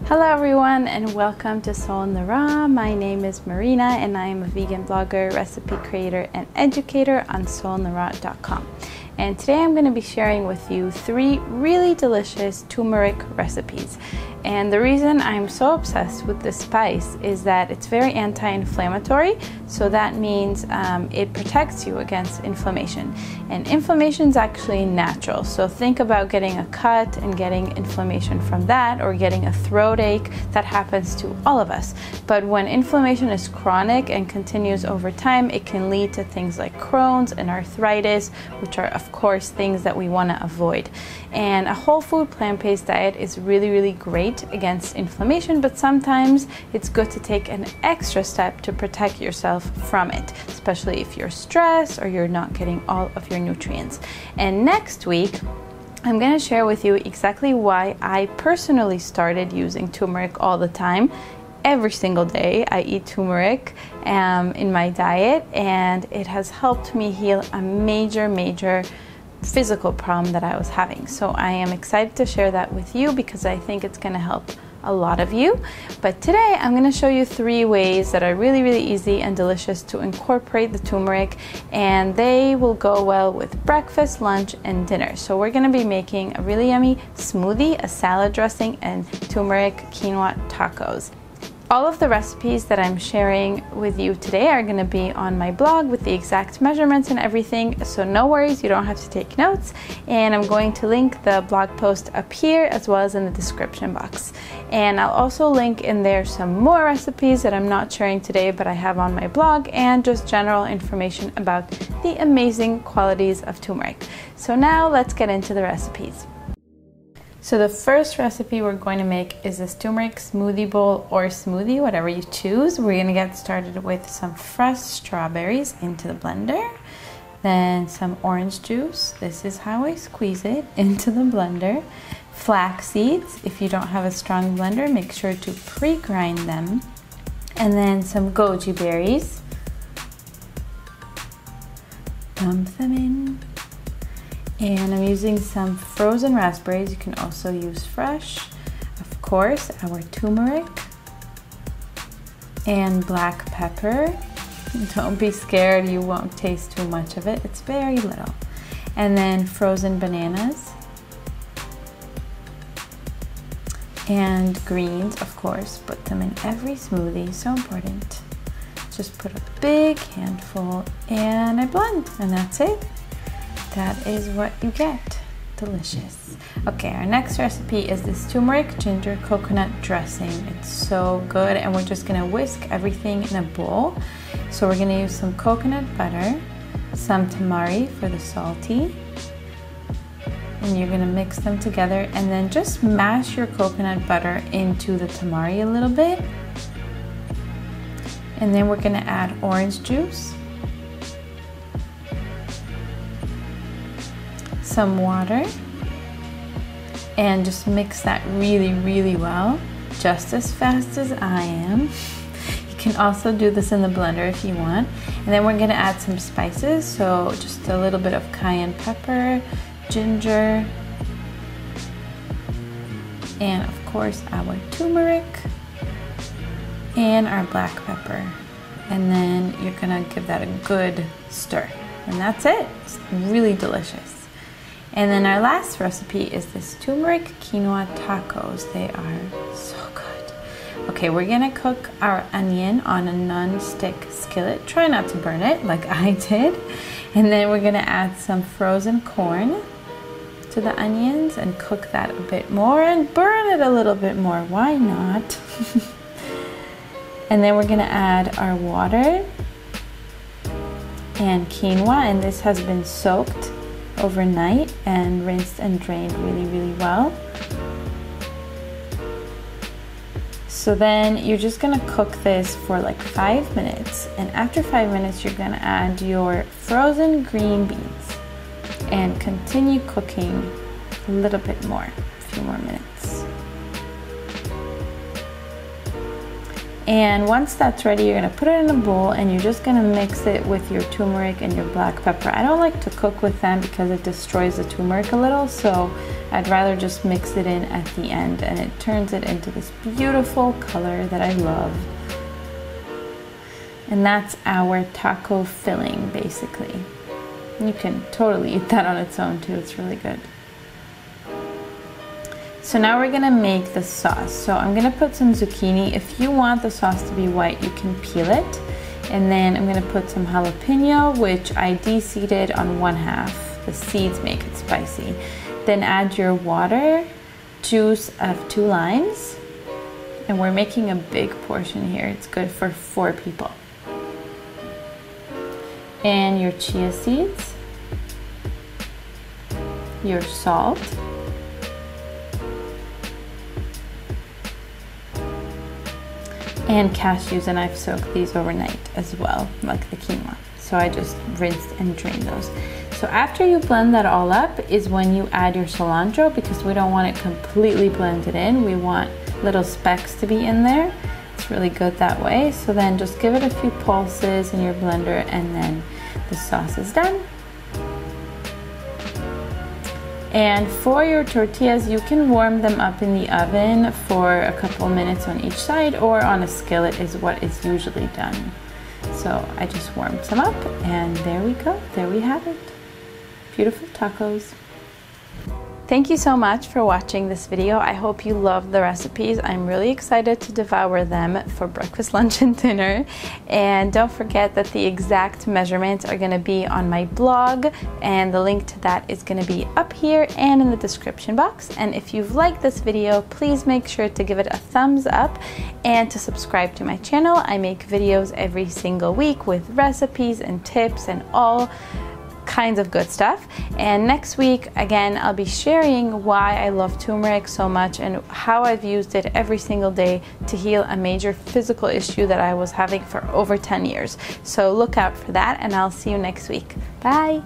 Hello everyone and welcome to Soul in the Raw. My name is Marina and I am a vegan blogger, recipe creator, and educator on soulintheraw.com. And today I'm going to be sharing with you 3 really delicious turmeric recipes. And the reason I'm so obsessed with this spice is that it's very anti-inflammatory, so that means it protects you against inflammation. And inflammation is actually natural, so think about getting a cut and getting inflammation from that, or getting a throat ache. That happens to all of us. But when inflammation is chronic and continues over time, it can lead to things like Crohn's and arthritis, which are of course things that we want to avoid. And a whole food plant-based diet is really great against inflammation, but sometimes it's good to take an extra step to protect yourself from it, especially if you're stressed or you're not getting all of your nutrients. And next week I'm going to share with you exactly why I personally started using turmeric all the time. Every single day I eat turmeric in my diet, and it has helped me heal a major physical problem that I was having. So I am excited to share that with you because I think it's going to help a lot of you. But today I'm going to show you 3 ways that are really easy and delicious to incorporate the turmeric, and they will go well with breakfast, lunch, and dinner. So we're going to be making a really yummy smoothie, a salad dressing, and turmeric quinoa tacos. All of the recipes that I'm sharing with you today are going to be on my blog with the exact measurements and everything, so no worries, you don't have to take notes. And I'm going to link the blog post up here as well as in the description box. And I'll also link in there some more recipes that I'm not sharing today but I have on my blog, and just general information about the amazing qualities of turmeric. So now let's get into the recipes. So the first recipe we're going to make is this turmeric smoothie bowl, or smoothie, whatever you choose. We're going to get started with some fresh strawberries into the blender, then some orange juice. This is how I squeeze it into the blender. Flax seeds. If you don't have a strong blender, make sure to pre-grind them. And then some goji berries. Dump them in. And I'm using some frozen raspberries. You can also use fresh. Of course, our turmeric and black pepper. Don't be scared, you won't taste too much of it. It's very little. And then frozen bananas. And greens, of course. Put them in every smoothie, so important. Just put a big handful and I blend, and that's it. That is what you get. Delicious. Okay, our next recipe is this turmeric ginger coconut dressing. It's so good, and we're just gonna whisk everything in a bowl. So we're gonna use some coconut butter, some tamari for the salty, and you're gonna mix them together, and then just mash your coconut butter into the tamari a little bit. And then we're gonna add orange juice, some water, and just mix that really well, just as fast as I am. You can also do this in the blender if you want. And then we're gonna add some spices, so just a little bit of cayenne pepper, ginger, and of course our turmeric and our black pepper. And then you're gonna give that a good stir, and that's it. It's really delicious. And then our last recipe is this turmeric quinoa tacos. They are so good. Okay, we're gonna cook our onion on a non-stick skillet. Try not to burn it like I did. And then we're gonna add some frozen corn to the onions and cook that a bit more and burn it a little bit more. Why not? And then we're gonna add our water and quinoa, and this has been soaked overnight and rinsed and drained really well. So then you're just gonna cook this for like 5 minutes, and after 5 minutes you're gonna add your frozen green beans and continue cooking a little bit more, a few more minutes. And once that's ready, you're gonna put it in a bowl and you're just gonna mix it with your turmeric and your black pepper. I don't like to cook with them because it destroys the turmeric a little, so I'd rather just mix it in at the end, and it turns it into this beautiful color that I love. And that's our taco filling, basically. You can totally eat that on its own too, it's really good. So now we're gonna make the sauce. So I'm gonna put some zucchini. If you want the sauce to be white, you can peel it. And then I'm gonna put some jalapeno, which I de-seeded on 1/2. The seeds make it spicy. Then add your water, juice of 2 limes. And we're making a big portion here. It's good for 4 people. And your chia seeds, your salt, and cashews, and I've soaked these overnight as well, like the quinoa. So I just rinsed and drained those. So after you blend that all up is when you add your cilantro, because we don't want it completely blended in. We want little specks to be in there. It's really good that way. So then just give it a few pulses in your blender and then the sauce is done. And for your tortillas, you can warm them up in the oven for a couple minutes on each side, or on a skillet is what is usually done. So I just warmed some up, and there we go. There we have it. Beautiful tacos. Thank you so much for watching this video. I hope you loved the recipes. I'm really excited to devour them for breakfast, lunch, and dinner. And don't forget that the exact measurements are gonna be on my blog, and the link to that is gonna be up here and in the description box. And if you've liked this video, please make sure to give it a thumbs up and to subscribe to my channel. I make videos every single week with recipes and tips and all kinds of good stuff. And next week, again, I'll be sharing why I love turmeric so much and how I've used it every single day to heal a major physical issue that I was having for over 10 years. So look out for that, and I'll see you next week. Bye.